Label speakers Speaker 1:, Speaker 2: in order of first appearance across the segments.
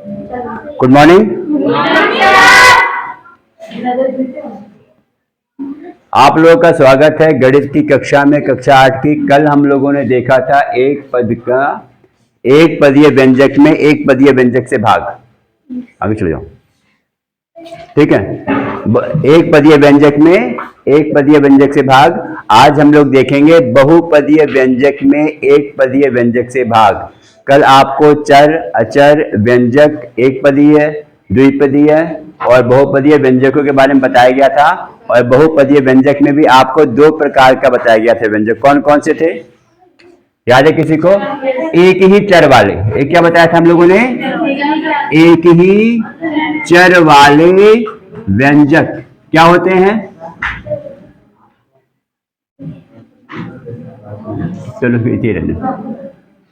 Speaker 1: Good morning. आप लोगों का स्वागत है गणित की कक्षा में, कक्षा 8 की। कल हम लोगों ने देखा था एक पद का एक पदीय व्यंजक में एक पदीय व्यंजक से भाग। आगे चले जाओ, ठीक है। एक पदीय व्यंजक में एक पदीय व्यंजक से भाग। आज हम लोग देखेंगे बहुपदीय व्यंजक में एक पदीय व्यंजक से भाग। कल आपको चर, अचर, व्यंजक, एक पदीय, द्विपदीय और बहुपदीय व्यंजकों के बारे में बताया गया था। और बहुपदीय व्यंजक में भी आपको दो प्रकार का बताया गया था व्यंजक। कौन कौन से थे, याद है किसी को? एक ही चर वाले। एक क्या बताया था हम लोगों ने? एक ही चर वाले व्यंजक क्या होते हैं? चलो फिर रहने।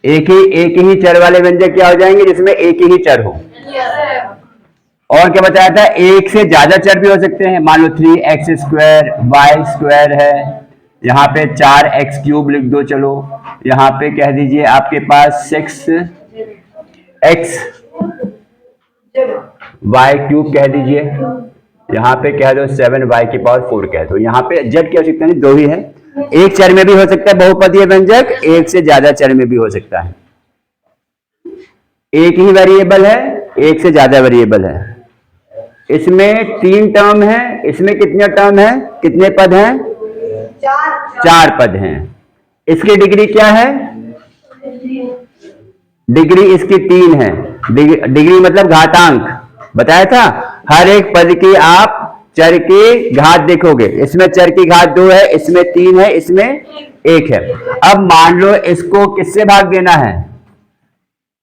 Speaker 1: एक ही चर वाले व्यंजक क्या हो जाएंगे? जिसमें एक ही चर हो। और क्या बताया था? एक से ज्यादा चर भी हो सकते हैं। मान लो 3x² y² है, यहाँ पे 4x³ लिख दो। चलो यहाँ पे कह दीजिए आपके पास 6x y³ कह दीजिए। यहाँ पे कह दो 7y⁴ कह दो। यहाँ पे जब क्या हो सकता है? दो ही है। एक चर में भी हो सकता है बहुपदीय व्यंजक, एक से ज्यादा चर में भी हो सकता है। एक ही वेरिएबल है, एक से ज्यादा वेरिएबल है। इसमें 3 टर्म है। इसमें कितने टर्म है, कितने पद हैं? 4 पद हैं। इसकी डिग्री क्या है? डिग्री इसकी 3 है। डिग्री मतलब घातांक बताया था। हर एक पद की आप चर की घात देखोगे। इसमें चर की घात 2 है, इसमें 3 है, इसमें 1 है। अब मान लो इसको किससे भाग देना है?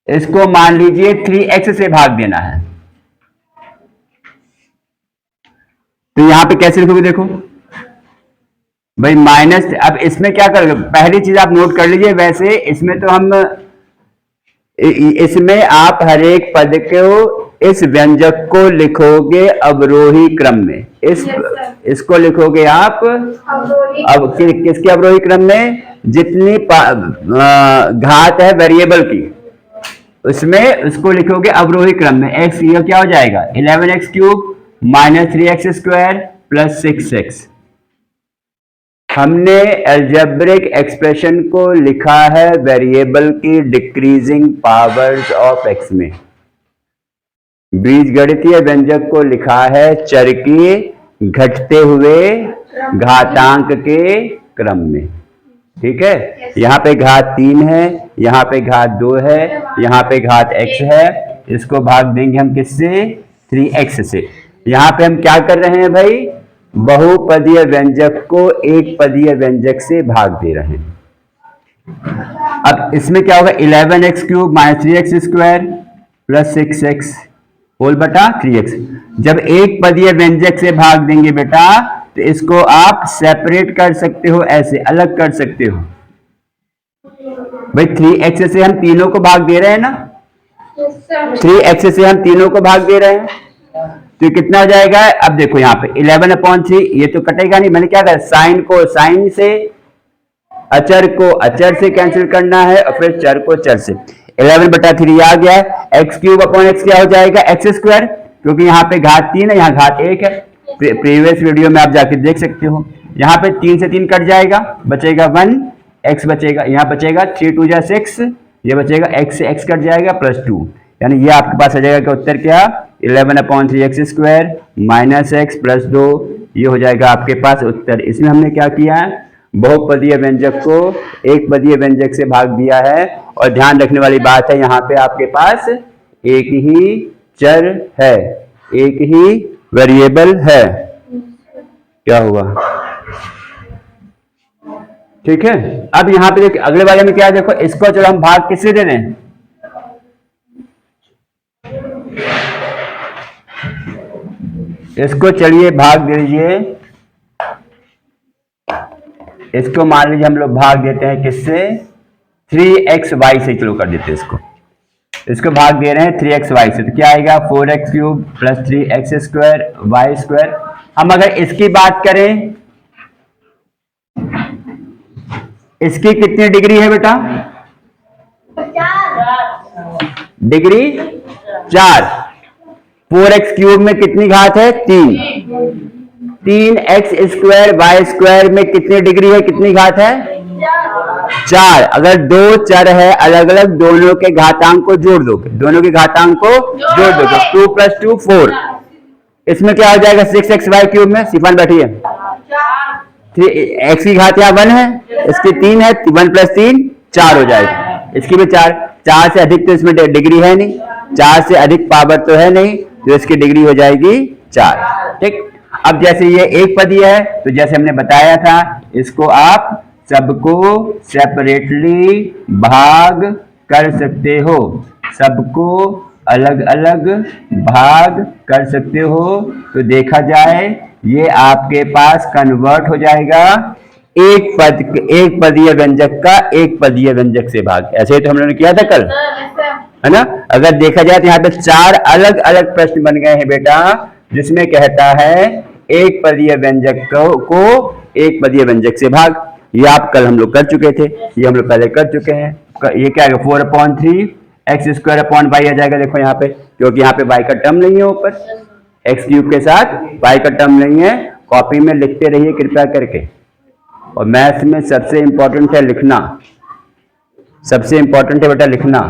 Speaker 1: इसको मान लीजिए 3x से भाग देना है। तो यहां पे कैसे लिखोगे? देखो भाई माइनस। अब इसमें क्या करोगे? पहली चीज आप नोट कर लीजिए। वैसे इसमें तो हम इसमें आप हर एक पद को, इस व्यंजक को लिखोगे अवरोही क्रम में। इसको लिखोगे आप अब किसके अवरोही क्रम में? जितनी घात है वेरिएबल की, उसमें उसको लिखोगे अवरोही क्रम में। x ये क्या हो जाएगा? 11x³ - 3x² + 6x। हमने अलजेब्रिक एक्सप्रेशन को लिखा है वेरिएबल की डिक्रीजिंग पावर्स ऑफ x में। बीजगणितीय व्यंजक को लिखा है चर की घटते हुए घातांक के क्रम में। ठीक है। यहाँ पे घात 3 है, यहाँ पे घात 2 है, यहाँ पे घात x है। इसको भाग देंगे हम किससे? 3x से। यहाँ पे हम क्या कर रहे हैं भाई? बहुपदीय व्यंजक को एक पदीय व्यंजक से भाग दे रहे हैं। अब इसमें क्या होगा? 11x³ - 3x² + 6x होल बटा 3x। जब एक पदीय व्यंजक से भाग देंगे बेटा, तो इसको आप सेपरेट कर सकते हो, ऐसे अलग कर सकते हो। भाई 3x से हम तीनों को भाग दे रहे हैं ना? 3x से हम तीनों को भाग दे रहे हैं, तो कितना हो जाएगा? अब देखो यहाँ पे 11/3, ये तो कटेगा नहीं। मैंने क्या कहा? साइन को साइन से, अचर को अचर से कैंसिल करना है, और फिर चर को चर से। 11/3 आ गया। x³ क्या हो जाएगा? x², क्योंकि यहाँ पे घात 3 है, यहाँ घात 1 है। प्रीवियस वीडियो में आप जाके देख सकते हो। यहाँ पे 3 से 3 कट जाएगा, बचेगा 1, x बचेगा। यहाँ बचेगा 3 × 2 = 6, ये बचेगा x से x कट जाएगा +2। यानी ये आपके पास आ जाएगा कि उत्तर क्या? 11/3x² - x + 2। ये हो जाएगा आपके पास उत्तर। इसमें हमने क्या किया? बहुपदीय व्यंजक को एक पदीय व्यंजक से भाग दिया है। और ध्यान रखने वाली बात है, यहाँ पे आपके पास एक ही चर है, एक ही वेरिएबल है। क्या हुआ? ठीक है। अब यहाँ पे देखिए अगले वाले में क्या है? देखो इसको चलो हम भाग किससे दे रहे हैं? इसको चलिए भाग दे दीजिए। इसको मान लीजिए हम लोग भाग देते हैं किससे? 3xy से। चलो कर देते हैं इसको भाग दे रहे हैं 3xy से। तो क्या आएगा? 4x³ + 3x² y²। हम अगर इसकी बात करें, इसकी कितनी डिग्री है बेटा? डिग्री 4। 4x क्यूब में कितनी घात है? 3। 3x स्क्वायर वाई स्क्वायर में कितनी डिग्री है, कितनी घात है? 4। अगर दो चर है अलग अलग, दोनों के घातांक को जोड़ दो, दोनों के घातांक को जोड़ दो तो 2 + 2 4। इसमें क्या हो जाएगा? 6x वाई क्यूब में सिफान बैठी है, x की घात यहाँ 1 है, इसकी 3 है, 1 + 3 4 हो जाएगा। इसकी भी 4। 4 से अधिक तो इसमें डिग्री है नहीं, 4 से अधिक पावर तो है नहीं, तो इसकी डिग्री हो जाएगी 4। ठीक। अब जैसे ये एक पदी है तो जैसे हमने बताया था, इसको आप सबको सेपरेटली भाग कर सकते हो, सबको अलग अलग भाग कर सकते हो। तो देखा जाए ये आपके पास कन्वर्ट हो जाएगा एक पदीय व्यंजक का एक पदीय व्यंजक से भाग। ऐसे ही तो हम लोगों ने किया था कल, है ना। अगर देखा जाए तो यहाँ पे 4 अलग अलग प्रश्न बन गए हैं बेटा, जिसमें कहता है एक पदीय व्यंजक को एक पदीय व्यंजक से भाग। ये आप कल हम लोग कर चुके थे, ये हम लोग पहले कर चुके हैं। ये क्या है? 4/3 x स्क्वायर अपॉन वाई आ जाएगा। देखो यहाँ पे, क्योंकि यहाँ पे y का टर्म नहीं है, ऊपर x क्यूब के साथ y का टर्म नहीं है। कॉपी में लिखते रहिए कृपया करके। और मैथ्स में सबसे इंपॉर्टेंट है लिखना, सबसे इंपॉर्टेंट है बेटा लिखना।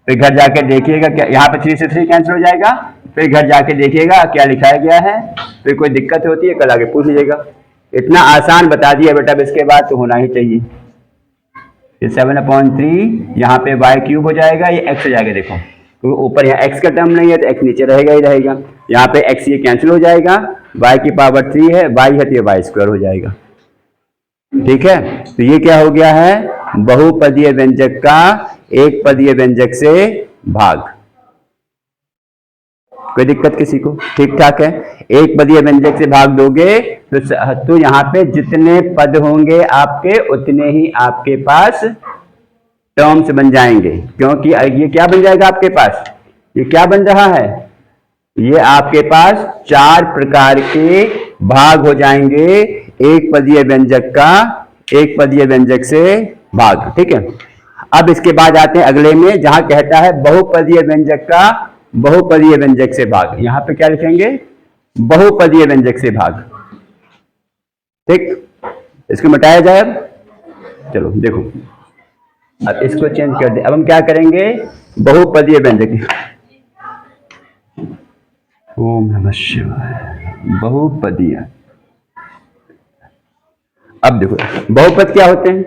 Speaker 1: फिर घर जाके देखिएगा क्या, यहाँ पे 3 से 3 कैंसिल हो जाएगा। फिर घर जाके देखिएगा क्या लिखाया गया है, फिर कोई दिक्कत होती है कल आगे पूछ लीजिएगा। इतना आसान बता दिया बेटा, अब इसके बाद तो होना ही चाहिए। 7/3 यहाँ पे वाई क्यूब हो जाएगा, ये x हो जाएगा। देखो क्योंकि ऊपर यहाँ x का टर्म नहीं है तो x नीचे रहेगा ही रहेगा। यहाँ पे x ये कैंसिल हो जाएगा, y की पावर 3 है, y है तो ये वाई स्क्वायर हो जाएगा। ठीक है, तो ये क्या हो गया है? बहुपदीय व्यंजक का एक पदीय व्यंजक से भाग। कोई दिक्कत किसी को? ठीक ठाक है। एक पदीय व्यंजक से भाग दोगे तो यहाँ पे जितने पद होंगे आपके, उतने ही आपके पास टर्म्स बन जाएंगे। क्योंकि ये क्या बन जाएगा आपके पास? ये क्या बन रहा है? ये आपके पास 4 प्रकार के भाग हो जाएंगे एक पदीय व्यंजक का एक पदीय व्यंजक से भाग। ठीक है, अब इसके बाद आते हैं अगले में, जहां कहता है बहुपदीय व्यंजक का बहुपदीय व्यंजक से भाग। यहां पे क्या लिखेंगे? बहुपदीय व्यंजक से भाग। ठीक, इसको मिटाया जाए। अब चलो देखो, अब इसको चेंज कर दे। अब हम क्या करेंगे? बहुपदीय व्यंजक। ओम नमः शिवाय। बहुपदीय। अब देखो बहुपद क्या होते हैं?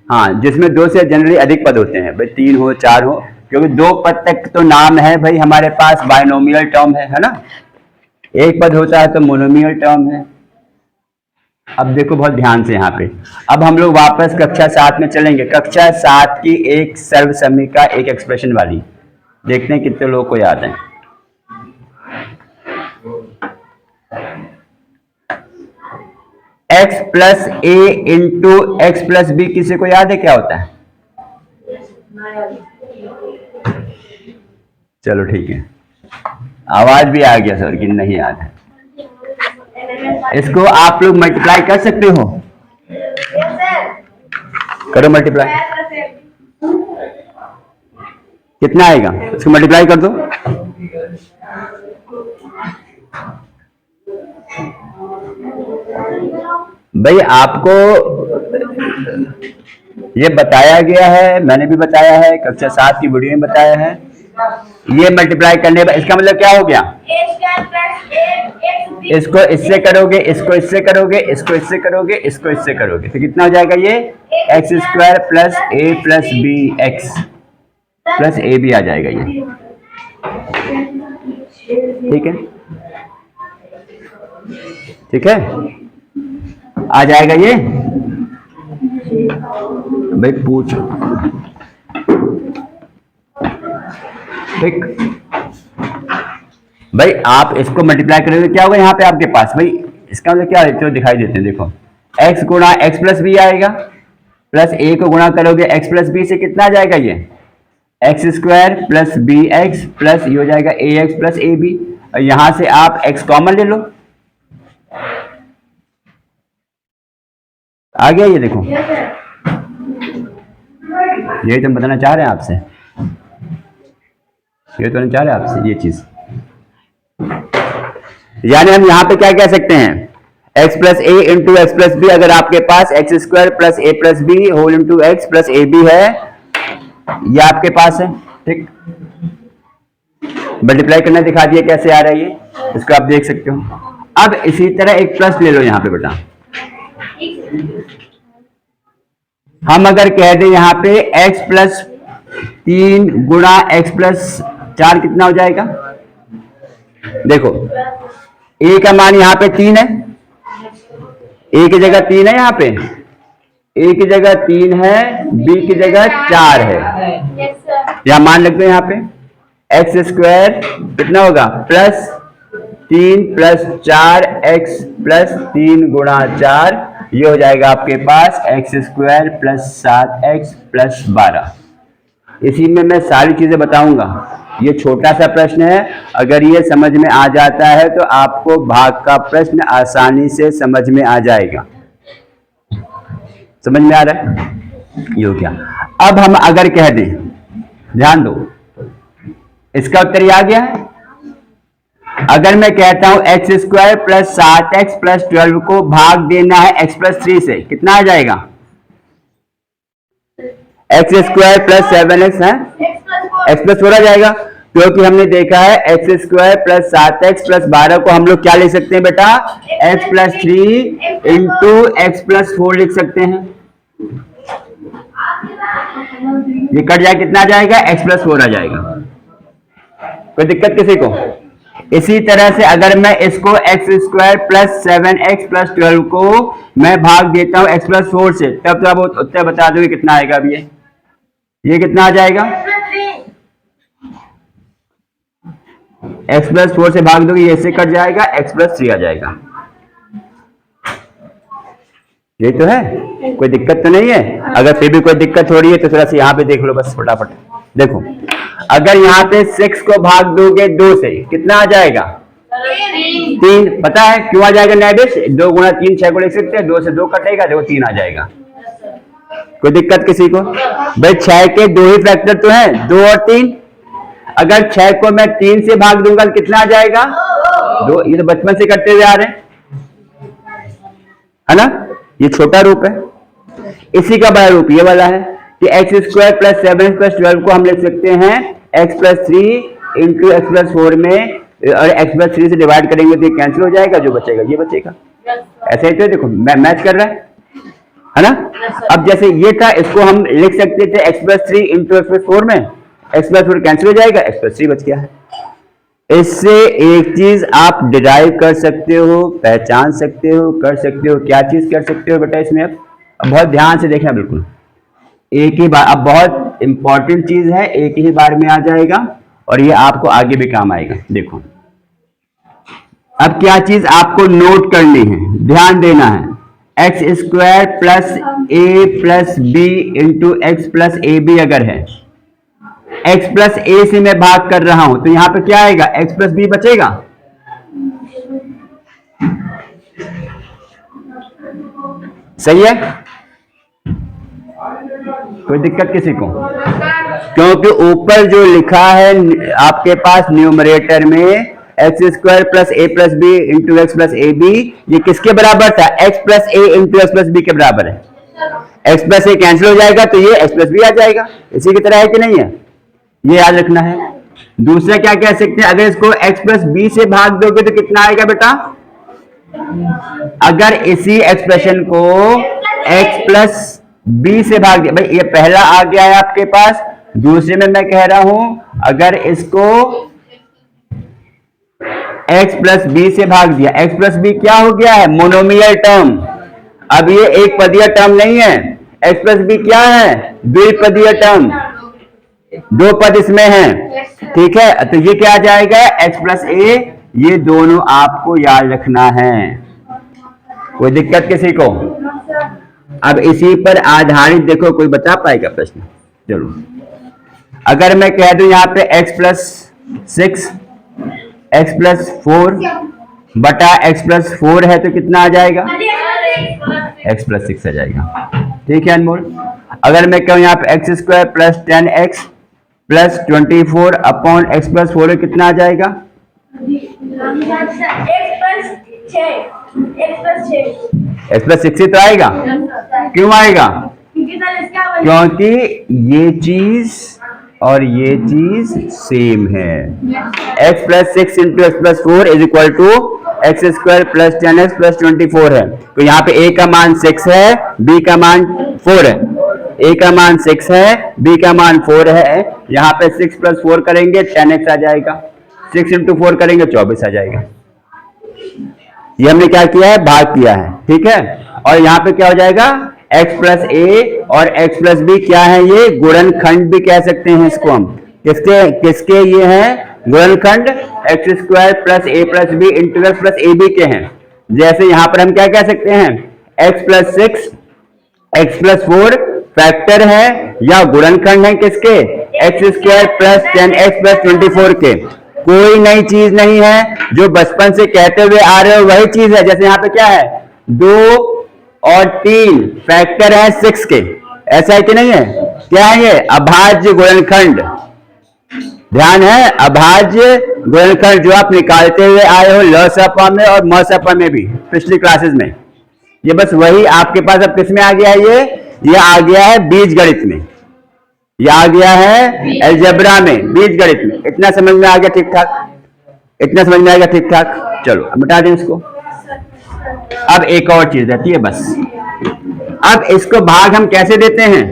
Speaker 1: हाँ, जिसमें 2 से जनरली अधिक पद होते हैं भाई, 3 हो 4 हो, क्योंकि 2 पद तक तो नाम है भाई हमारे पास बाइनोमियल टर्म है ना। एक पद होता है तो मोनोमियल टर्म है। अब देखो बहुत ध्यान से यहाँ पे, अब हम लोग वापस कक्षा 7 में चलेंगे। कक्षा 7 की एक सर्वसमीका, एक एक्सप्रेशन वाली, देखते हैं कितने लोगों को याद है। x plus A into X plus B, किसी को याद है क्या होता है? चलो ठीक है, आवाज भी आ गया सर कि नहीं याद है। इसको आप लोग मल्टीप्लाई कर सकते हो? करो मल्टीप्लाई। कितना आएगा? इसको मल्टीप्लाई कर दो। भाई आपको ये बताया गया है, मैंने भी बताया है, कक्षा 7 की वीडियो में बताया है। ये मल्टीप्लाई करने का इसका मतलब क्या हो गया? इसको इससे करोगे, इसको इससे करोगे, इसको इससे करोगे, इसको इससे करोगे, तो कितना हो जाएगा? ये X square plus A plus B X plus A B आ जाएगा ये। ठीक है, ठीक है, आ जाएगा ये। भाई पूछो। ठीक भाई, आप इसको मल्टीप्लाई करोगे क्या होगा यहाँ पे आपके पास? भाई इसका मतलब क्या है? तो दिखाई देते हैं, देखो x गुणा एक्स प्लस बी आएगा, प्लस a को गुणा करोगे x प्लस बी से, कितना आ जाएगा? ये X square plus B X plus ये हो जाएगा A X plus A B. यहां से आप x कॉमन ले लो, आ गया ये। देखो यही तो हम बताना चाह रहे हैं आपसे। ये तो नहीं चाह रहे आपसे ये चीज। यानी हम यहां पे क्या कह सकते हैं, x plus A into X plus B, अगर आपके पास X square plus A plus B whole into X plus A B है, ये आपके पास है, ठीक। मल्टीप्लाई करना दिखा दिया कैसे आ रहा है ये, इसको आप देख सकते हो। अब इसी तरह एक प्लस ले लो यहां पे बेटा, हम अगर कह दें यहां पे x प्लस 3 गुणा एक्स प्लस 4 कितना हो जाएगा, देखो a का मान यहां पे 3 है, a की जगह 3 है, यहां पे a की जगह 3 है, b की जगह 4 है, यहां मान लगते हैं यहां पे एक्स स्क्वायर कितना होगा प्लस 3 प्लस 4 एक्स प्लस 3 गुणा 4, ये हो जाएगा आपके पास X square plus 7 X plus 12। इसी में मैं सारी चीजें बताऊंगा। ये छोटा सा प्रश्न है, अगर ये समझ में आ जाता है तो आपको भाग का प्रश्न आसानी से समझ में आ जाएगा। समझ में आ रहा है ये हो गया। अब हम अगर कह दें, ध्यान दो, इसका उत्तर ये आ गया है। अगर मैं कहता हूं x square plus 7 X plus 12 को भाग देना है एक्स प्लस 3 से, कितना आ जाएगा, एक्स स्क्वायर प्लस 7 एक्स है, एक्स प्लस 4 आ जाएगा, क्योंकि हमने देखा है X square plus 7 X plus 12 को हम लोग क्या लिख सकते हैं बेटा, x plus 3 into X plus 4 लिख सकते हैं। ये कट जाए कितना आ जाएगा, एक्स प्लस 4 आ जाएगा। कोई दिक्कत किसी को? इसी तरह से अगर मैं इसको x square plus 7 X plus 12 को मैं भाग देता हूं एक्स प्लस 4 से, तब तो आप उत्तर बता दोगे कितना आएगा। अब ये कितना आ जाएगा, एक्स प्लस 4 से भाग दोगे, ये से कट जाएगा, एक्स प्लस 3 आ जाएगा। ये तो है, कोई दिक्कत तो नहीं है। अगर फिर भी कोई दिक्कत हो रही है तो थोड़ा सा यहाँ पे देख लो बस फटाफट। देखो अगर यहाँ पे 6 को भाग दोगे 2 से, कितना आ जाएगा, 3। पता है क्यों आ जाएगा नैबिश, 2 गुणा 3 6 को लिख सकते हैं, 2 से 2 कटेगा, देखो 3 आ जाएगा। कोई दिक्कत किसी को? भाई 6 के 2 ही फैक्टर तो हैं, 2 और 3। अगर 6 को मैं 3 से भाग दूंगा तो कितना आ जाएगा, 2। ये तो बचपन से करते हुए आ रहे हैं, है ना। ये छोटा रूप है। इसी का बड़ा रूप ये वाला है कि x square plus 7 X plus 12 को हम लिख सकते हैं x plus 3 into X plus 4 में, और एक्स प्लस 3 से डिवाइड करेंगे तो ये कैंसिल हो जाएगा, जो बचेगा ये बचेगा। ऐसे ही तो देखो मैच कर रहा है ना। अब जैसे ये था, इसको हम लिख सकते थे x plus 3 into X plus 4 में, एक्स प्लस 4 कैंसिल हो जाएगा, एक्स प्लस 3 बच गया है। इससे एक चीज आप डिराइव कर सकते हो, पहचान सकते हो, कर सकते हो। क्या चीज कर सकते हो बेटा इसमें? अब बहुत ध्यान से देखना, बिल्कुल एक ही बार, अब बहुत इंपॉर्टेंट चीज है, एक ही बार में आ जाएगा और ये आपको आगे भी काम आएगा। देखो अब क्या चीज आपको नोट करनी है, ध्यान देना है। X square plus A plus B into X plus A B अगर है, एक्स प्लस ए से मैं भाग कर रहा हूं तो यहां पे क्या आएगा, एक्स प्लस बी बचेगा। सही है, कोई दिक्कत किसी को? क्योंकि ऊपर जो लिखा है आपके पास न्यूमरेटर में X square plus A plus B into X plus A B, ये किसके बराबर था, X plus A into X plus B के बराबर है। एक्स प्लस ए कैंसिल हो जाएगा तो ये एक्स प्लस बी आ जाएगा। इसी की तरह है कि नहीं है, ये याद रखना है। दूसरा क्या कह सकते हैं, अगर इसको x प्लस बी से भाग दोगे तो कितना आएगा बेटा, अगर इसी एक्सप्रेशन को x प्लस बी से भाग दिया, भाई ये पहला आ गया है आपके पास, दूसरे में मैं कह रहा हूं अगर इसको x प्लस बी से भाग दिया, x प्लस बी क्या हो गया है, मोनोमियल टर्म। अब ये एक पदीय टर्म नहीं है, x प्लस बी क्या है, द्विपदीय टर्म, 2 पद इसमें हैं, ठीक है। तो ये क्या आ जाएगा, x प्लस ए, ये दोनों आपको याद रखना है। कोई दिक्कत किसी को? अब इसी पर आधारित देखो कोई बता पाएगा प्रश्न जरूर। अगर मैं कह दूं यहां पे x प्लस 6 एक्स प्लस 4 बटा x प्लस 4 है तो कितना आ जाएगा, x प्लस 6 आ जाएगा। ठीक है अनमोल। अगर मैं कहूं यहां पे x square plus 10x plus 24 upon x plus 4 कितना आ जाएगा? एक्स प्लस 6 तो आएगा। क्यों आएगा? क्योंकि ये चीज और ये चीज सेम है। x plus 6 into X plus 4 is equal to X square plus 10x plus 24 है। तो यहाँ पे a का मान 6 है, b का मान 4 है। a का मान 6 है, b का मान 4 है। यहाँ पे 6 प्लस 4 करेंगे 10x आ जाएगा, 6 इंटू 4 करेंगे 24 आ जाएगा। ये हमने क्या किया है? भाग किया है, ठीक है। और यहाँ पे क्या हो जाएगा? x प्लस ए और x प्लस बी क्या है? ये गुणनखंड भी कह सकते हैं इसको हम। किसके किसके ये हैं? गुणनखंड X square plus A plus B into X plus A B के हैं। जैसे यहां पर हम क्या कह सकते हैं? x plus 6 x plus 4 factor है या गुणनखंड है किसके? X square plus 10x plus 24 के। कोई नई चीज नहीं है, जो बचपन से कहते हुए आ रहे हो वही चीज है। जैसे यहाँ पे क्या है? 2 और 3 फैक्टर है 6 के, ऐसा है कि नहीं है? क्या है ये? अभाज्य गुणनखंड। ध्यान है, अभाज्य गुणनखंड जो आप निकालते हुए आए हो लसपा में और मसपा में भी पिछली क्लासेस में। ये बस वही आपके पास अब किस में आ गया है? ये आ गया है बीजगणित में, ये आ गया है अलजेब्रा में, बीजगणित में। इतना समझ में आ गया? ठीक ठाक, इतना समझ में आ गया? ठीक ठाक। चलो अब मिटा दें इसको। अब एक और चीज रहती है बस। अब इसको भाग हम कैसे देते हैं?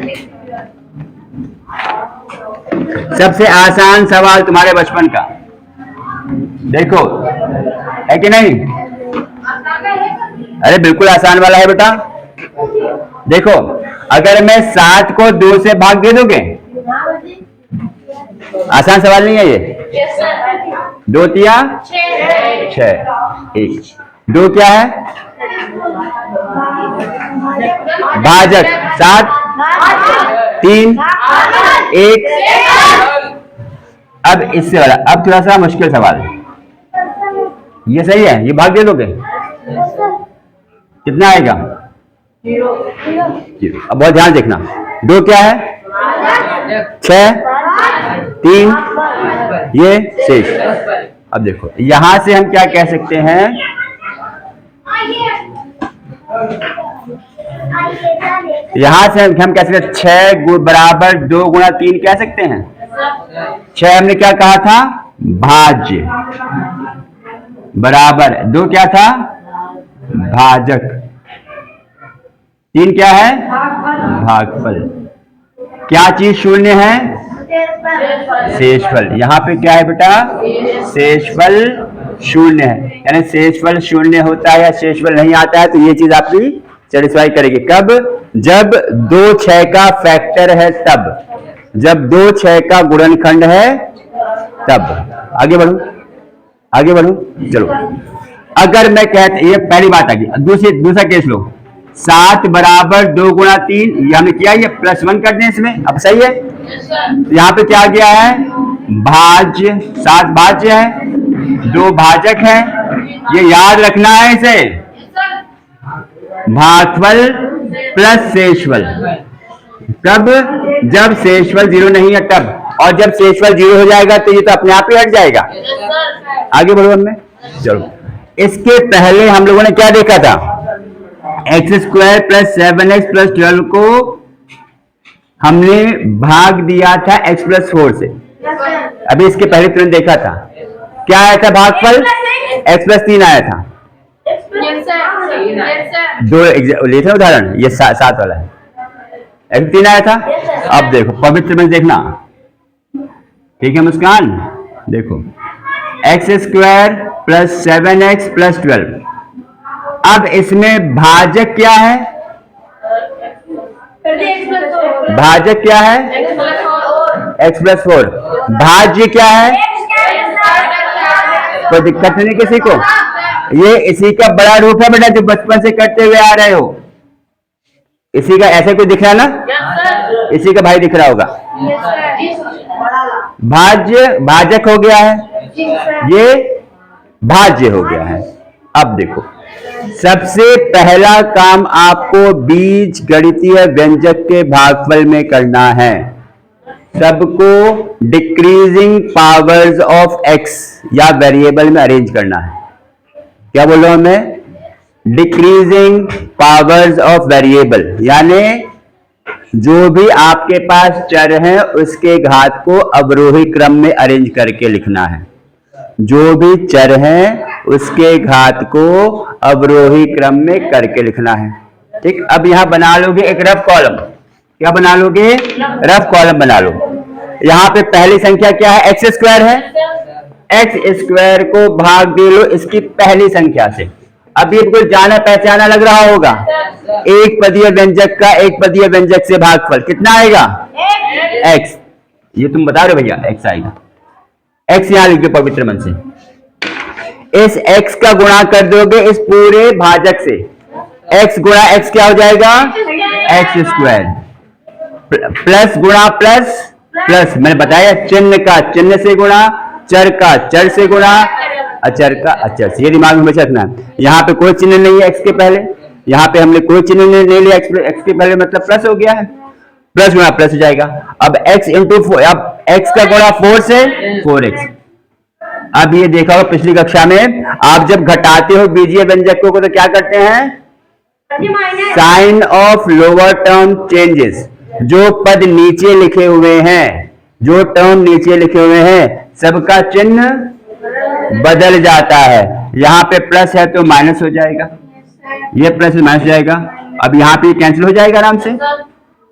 Speaker 1: सबसे आसान सवाल तुम्हारे बचपन का, देखो, है कि नहीं? अरे बिल्कुल आसान वाला है बेटा। देखो, अगर मैं 7 को 2 से भाग दे दोगे? आसान सवाल नहीं है ये? 2 तिया 6, 1, 2 क्या है? भाजक। 7 3 1। अब इससे वाला, अब थोड़ा सा मुश्किल सवाल। ये सही है? ये भाग दे दोगे? कितना आएगा? 0। अब बहुत ध्यान देखना। 2 क्या है? 6 3 ये शेष। अब देखो यहां से हम क्या कह सकते हैं? यहां से हम कह सकते हैं 6 बराबर 2 गुणा 3 कह सकते हैं। 6 हमने क्या कहा था? भाज्य, बराबर 2 क्या था? भाजक। 3 क्या है? भागफल। क्या चीज शून्य है? शेषफल। यहाँ पे क्या है बेटा? शेषफल शून्य है, यानी शेषफल शून्य होता है या शेषफल नहीं आता है तो ये चीज आपकी सेटिस्फाई करेगी। कब? जब 2 6 का फैक्टर है तब, जब 2 6 का गुणनखंड है तब। आगे बढ़ू, आगे बढ़ू, चलो। अगर मैं कहते, ये पहली बात आ गई। दूसरा केस लो। 7 बराबर 2 गुणा 3, ये हमने किया, ये +1 कर दें इसमें। अब सही है? यहाँ पे क्या गया है? भाज्य। 7 भाज्य है, 2 भाजक है। ये याद रखना है इसे, भागफल प्लस शेषफल। कब? जब शेषफल 0 नहीं है तब। और जब शेषफल 0 हो जाएगा तो ये तो अपने आप ही हट जाएगा। आगे बढ़ो हमने, चलो। इसके पहले हम लोगों ने क्या देखा था? x square plus 7x plus 12 को हमने भाग दिया था x प्लस 4 से। अभी इसके पहले तुरंत देखा था क्या आया था? भागफल x प्लस 3 आया था। 2 लिए थे उदाहरण, ये 7 वाला है, x 3 आया था। अब देखो पवित्र में देखना, ठीक है मुस्कान? देखो x square plus 7x plus 12। अब इसमें भाजक क्या है? भाजक क्या है? x plus 4। भाज्य क्या है? कोई दिक्कत नहीं किसी को? ये इसी का बड़ा रूप है बेटा, जो बचपन से करते हुए आ रहे हो। इसी का ऐसे कोई दिख रहा है ना? इसी का भाई दिख रहा होगा। भाज्य भाजक हो गया है, ये भाज्य हो गया है। अब देखो, सबसे पहला काम आपको बीज गणितीय व्यंजक के भागफल में करना है। सबको डिक्रीजिंग पावर्स ऑफ एक्स या वेरिएबल में अरेंज करना है। क्या बोल रहा हूं मैं? डिक्रीजिंग पावर्स ऑफ वेरिएबल, यानी जो भी आपके पास चर है उसके घात को अवरोही क्रम में अरेंज करके लिखना है। जो भी चर है उसके घात को अवरोही क्रम में करके लिखना है। ठीक, अब यहां बना लोगे एक रफ कॉलम। क्या बना लोगे? रफ कॉलम बना लो। यहां पे पहली संख्या क्या है? एक्स स्क्वायर है। एक्स स्क्वायर को भाग दे लो इसकी पहली संख्या से। अब ये बिल्कुल जाना पहचाना लग रहा होगा। एक पदीय व्यंजक का एक पदीय व्यंजक से भागफल कितना आएगा? एक्स। ये तुम बता रहे हो भैया, एक्स आएगा। एक्स यहां लिख दो पवित्र मन से। इस एक्स का गुणा कर दोगे इस पूरे भाजक से। एक्स गुणा एक्स क्या हो जाएगा? X square. प्लस गुणा प्लस प्लस, मैंने बताया चिन्ह का चिन्ह से गुणा, चर का चर से गुणा, अचर का अचर से। ये दिमाग में हमेशा रखना है। यहाँ पे कोई चिन्ह नहीं है एक्स के पहले, यहाँ पे हमने कोई चिन्ह नहीं लिया एक्स के पहले, मतलब प्लस हो गया है। प्लस गुणा प्लस हो जाएगा। अब x इंटू 4, अब x का गुणा 4 से 4x। अब ये देखा हो पिछली कक्षा में, आप जब घटाते हो बीजीय व्यंजकों को तो क्या करते हैं? Sign of lower term changes. जो पद नीचे लिखे हुए हैं, जो टर्म नीचे लिखे हुए हैं, सबका चिन्ह बदल जाता है। यहां पे प्लस है तो माइनस हो जाएगा, ये प्लस माइनस हो जाएगा। अब यहाँ पे कैंसिल हो जाएगा आराम से।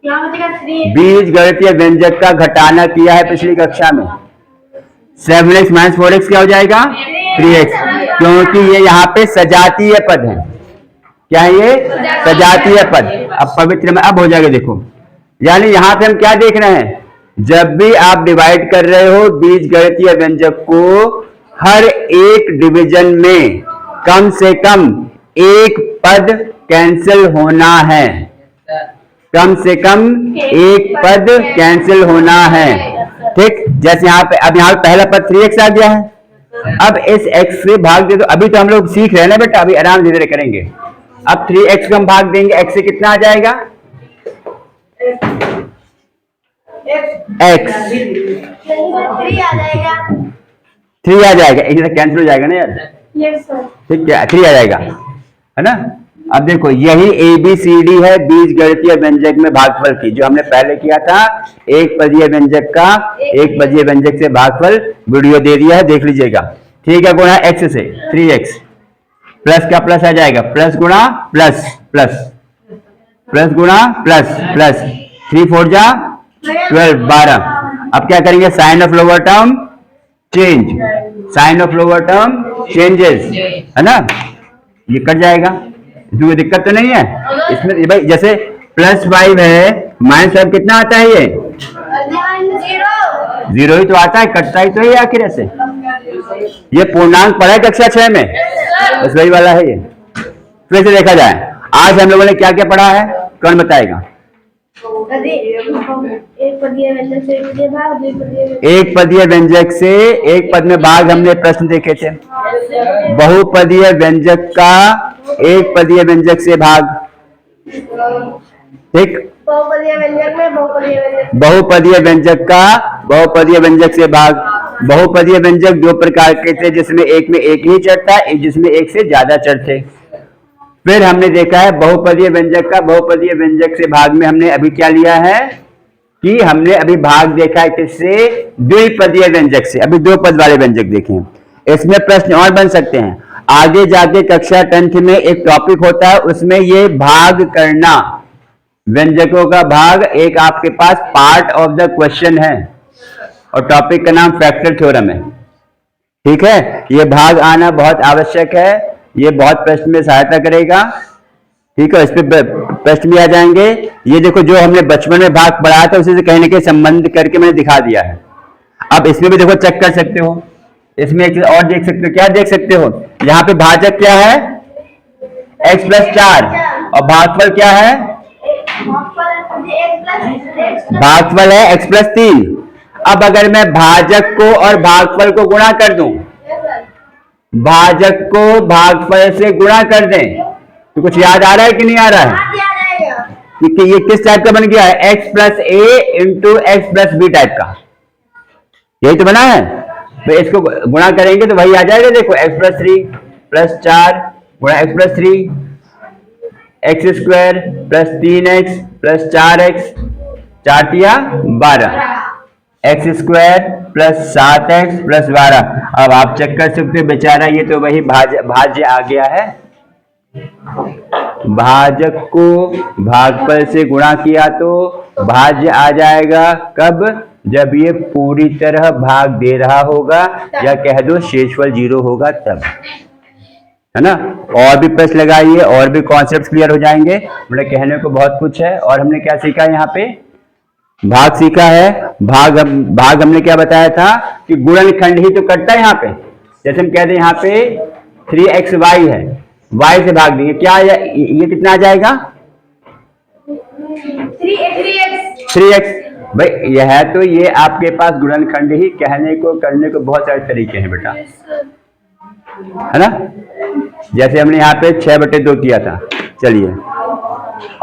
Speaker 1: बीज गणितीय व्यंजक का घटाना किया है पिछली कक्षा में। 7x माइनस 4x क्या हो जाएगा? 3x, क्योंकि ये यहाँ पे सजातीय पद है। क्या है ये? सजातीय पद। अब पवित्र में अब हो जाएगा, देखो। यानी यहां पे हम क्या देख रहे हैं? जब भी आप डिवाइड कर रहे हो बीज गणितीय व्यंजक को, हर एक डिवीजन में कम से कम एक पद कैंसिल होना है। कम से कम एक पद कैंसिल होना है। ठीक, जैसे यहाँ पे अब यहाँ पहला पद 3x आ गया है। अब इस x से भाग दे दो। अभी तो हम लोग सीख रहे हैं ना बेटा, अभी आराम धीरे धीरे करेंगे। अब 3x को हम भाग देंगे, x से कितना आ जाएगा? x 3 आ जाएगा। एक कैंसिल हो जाएगा ना यार। ठीक है, 3 आ जाएगा, है ना। अब देखो, यही ABCD है बीज गणितीय व्यंजक में भागफल की, जो हमने पहले किया था। एक पदीय व्यंजक का एक पदीय व्यंजक से भागफल वीडियो दे दिया है, देख लीजिएगा। ठीक है, गुणा x से 3x, प्लस का प्लस आ जाएगा, प्लस गुणा प्लस प्लस, प्लस गुणा प्लस प्लस, 3 4 जा 12 12। अब क्या करेंगे? Sign of lower term change, sign of lower term changes, है ना। ये कट जाएगा, इसमें कोई दिक्कत तो नहीं है इसमें भाई। जैसे +5 है, -5 कितना आता है? ये 0 ही तो आता है, कटता ही तो है आखिर से। ये पूर्णांक पढ़ा है कक्षा 6 में, बस वही वाला है ये। फिर से देखा जाए, आज हम लोगों ने क्या क्या पढ़ा है, कौन बताएगा? एक पदीय व्यंजक से एक पद में भाग हमने प्रश्न देखे थे। बहुपदीय व्यंजक का एक पदीय व्यंजक से भाग। ठीक, बहुपदीय व्यंजक का बहुपदीय व्यंजक से भाग। बहुपदीय व्यंजक 2 प्रकार के थे, जिसमें एक में एक ही चर था, जिसमें एक से ज्यादा चर थे। फिर हमने देखा है बहुपदीय व्यंजक का बहुपदीय व्यंजक से भाग में हमने अभी क्या लिया है कि हमने अभी भाग देखा है किससे? द्विपदीय व्यंजक से। अभी 2 पद वाले व्यंजक देखें। इसमें प्रश्न और बन सकते हैं आगे जाके। कक्षा 10th में एक टॉपिक होता है, उसमें ये भाग करना, व्यंजकों का भाग, एक आपके पास पार्ट ऑफ द क्वेश्चन है, और टॉपिक का नाम फैक्टर थ्योरम है। ठीक है, ये भाग आना बहुत आवश्यक है, ये बहुत प्रश्न में सहायता करेगा। ठीक है, इस पे प्रश्न भी आ जाएंगे। ये देखो, जो हमने बचपन में भाग पढ़ाया था उसी से कहीं ना कहीं संबंध करके मैंने दिखा दिया है। अब इसमें भी देखो, चेक कर सकते हो, इसमें एक चीज और देख सकते हो। क्या देख सकते हो? यहाँ पे भाजक क्या है? x + 4, और भागफल क्या है? भागफल है x + 3। अब अगर मैं भाजक को और भागफल को गुणा कर दूं, भाजक को भागफल से गुणा कर दें, तो कुछ याद आ रहा है कि नहीं आ रहा है? कि ये किस टाइप का बन गया है, x plus A into X plus B type का, यही तो बना है। तो इसको गुणा करेंगे तो वही आ जाएगा, देखो x प्लस 3 प्लस 4 गुणा x plus 3 x square plus 3x plus 4x 4 तिया 12 x square plus 7x plus 12। अब आप चेक कर सकते हो बेचारा ये तो वही भाज्य आ गया है, भाजक को भागफल से गुणा किया तो भाज्य आ जाएगा, कब, जब ये पूरी तरह भाग दे रहा होगा या कह दो शेषफल 0 होगा तब, है ना। और भी प्रश्न लगाइए और भी कॉन्सेप्ट क्लियर हो जाएंगे। मतलब कहने को बहुत कुछ है। और हमने क्या सीखा यहाँ पे, भाग सीखा है। भाग हमने क्या बताया था कि गुणनखंड ही तो कटता है यहाँ पे। जैसे हम कहते हैं यहाँ पे 3xy है, y से भाग देंगे, क्या ये कितना आ जाएगा 3x। भाई यह है तो ये आपके पास गुणनखंड ही, कहने को करने को बहुत सारे तरीके हैं बेटा, है ना। जैसे हमने यहाँ पे 6/2 किया था। चलिए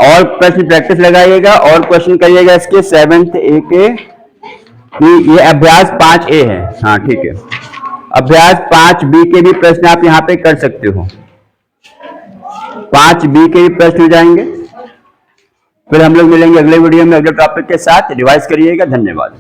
Speaker 1: और प्रश्न प्रैक्टिस लगाइएगा और क्वेश्चन करिएगा इसके 7th ए के, कि ये अभ्यास 5A है। हाँ ठीक है, अभ्यास 5B के भी प्रश्न आप यहाँ पे कर सकते हो, 5B के भी प्रश्न हो जाएंगे। फिर हम लोग मिलेंगे अगले वीडियो में अगले टॉपिक के साथ। रिवाइज करिएगा। धन्यवाद।